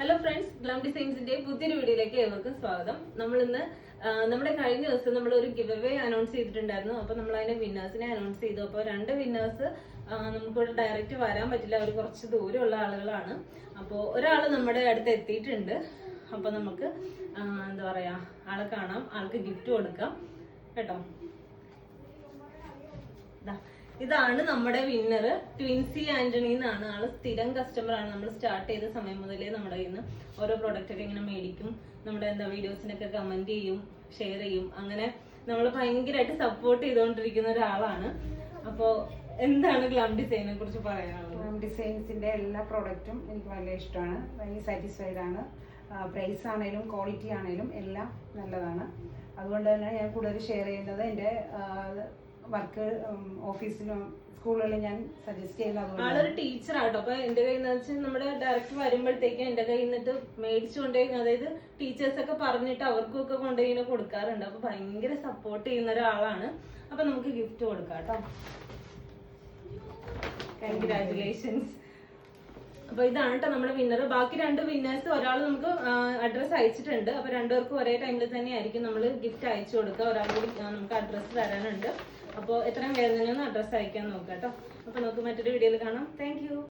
Hello friends, glam ഡിസൈൻസിന്റെ പുതിയൊരു വീഡിയോയിലേക്ക് ഏവർക്കും സ്വാഗതം. നമ്മളിന്ന് നമ്മുടെ കഴിഞ്ഞ ദിവസം നമ്മൾ ഒരു ഗിവ് അവേ അനൗൺസ് ചെയ്തിട്ടുണ്ടായിരുന്നു. അപ്പൊ നമ്മൾ അതിന്റെ വിന്നേഴ്സിനെ അനൗൺസ് ചെയ്തു. അപ്പോൾ 2 വിന്നേഴ്സ് നമുക്കിവിടെ ഡയറക്റ്റ് വരാൻ പറ്റില്ല, അവർ കുറച്ച് ദൂരമുള്ള ആളുകളാണ്. അപ്പോൾ ഒരാൾ നമ്മുടെ അടുത്ത് എത്തിയിട്ടുണ്ട്. അപ്പൊ നമുക്ക് എന്താ പറയാ, ആളെ കാണാം, ആൾക്ക് ഗിഫ്റ്റ് കൊടുക്കാം കേട്ടോ. ഇതാണ് നമ്മുടെ വിന്നർ, ട്വിൻസി ആന്റണി എന്നാണ്. ആള് സ്ഥിരം കസ്റ്റമർ ആണ്. നമ്മൾ സ്റ്റാർട്ട് ചെയ്ത സമയം മുതലേ നമ്മുടെ കയ്യിൽ നിന്ന് ഓരോ പ്രോഡക്റ്റ് ഒക്കെ ഇങ്ങനെ മേടിക്കും, നമ്മുടെ വീഡിയോസിനൊക്കെ കമന്റ് ചെയ്യും, ഷെയർ ചെയ്യും. അങ്ങനെ നമ്മൾ ഭയങ്കരമായിട്ട് സപ്പോർട്ട് ചെയ്തുകൊണ്ടിരിക്കുന്ന ഒരാളാണ്. അപ്പോ എന്താണ് ഗ്ലാം ഡിസൈനെ കുറിച്ച് പറയാനുള്ളത്? ഗ്ലാം ഡിസൈൻസിന്റെ എല്ലാ പ്രോഡക്റ്റും എനിക്ക് വളരെ ഇഷ്ടമാണ്, ഭയങ്കര സാറ്റിസ്ഫൈഡ് ആണ്. പ്രൈസ് ആണെങ്കിലും ക്വാളിറ്റി ആണെങ്കിലും എല്ലാം നല്ലതാണ്. അതുകൊണ്ട് തന്നെ ഞാൻ കൂടുതൽ ഷെയർ ചെയ്യുന്നത് എൻ്റെ വർക്ക് ഓഫീസിലും സ്കൂളുകളിലും ഞാൻ സജസ്റ്റ് ചെയ്യുന്നത്. ആളൊരു ടീച്ചറാട്ടോ. അപ്പൊ എന്റെ കയ്യിൽ നിന്ന് വെച്ചാൽ നമ്മുടെ ഡയറക്റ്റ് വരുമ്പോഴത്തേക്കും എന്റെ കയ്യിൽ നിന്നിട്ട് മേടിച്ചുകൊണ്ടേ, അതായത് ടീച്ചേഴ്സ് ഒക്കെ പറഞ്ഞിട്ട് അവർക്കും ഒക്കെ കൊണ്ടുപോയി കൊടുക്കാറുണ്ട്. അപ്പൊ ഭയങ്കര സപ്പോർട്ട് ചെയ്യുന്ന ഒരാളാണ്. അപ്പൊ നമുക്ക് ഗിഫ്റ്റ് കൊടുക്കാം കേട്ടോ. കൺഗ്രാറ്റുലേഷൻസ്. അപ്പൊ ഇതാണ് കേട്ടോ നമ്മുടെ വിന്നർ. ബാക്കി 2 വിന്നേഴ്സ്, ഒരാൾ നമുക്ക് അഡ്രസ്സ് അയച്ചിട്ടുണ്ട്. അപ്പൊ 2 പേർക്കും ഒരേ ടൈമിൽ തന്നെ ആയിരിക്കും നമ്മൾ ഗിഫ്റ്റ് അയച്ചു കൊടുക്കുക. ഒരാൾ കൂടി നമുക്ക് അഡ്രസ്സ് തരാനുണ്ട്. അപ്പോൾ എത്രയും വേഗം തന്നെ ഒന്ന് അഡ്രസ്സ് അയക്കാൻ നോക്കാം കേട്ടോ. അപ്പൊ നമുക്ക് മറ്റൊരു വീഡിയോയിൽ കാണാം. താങ്ക്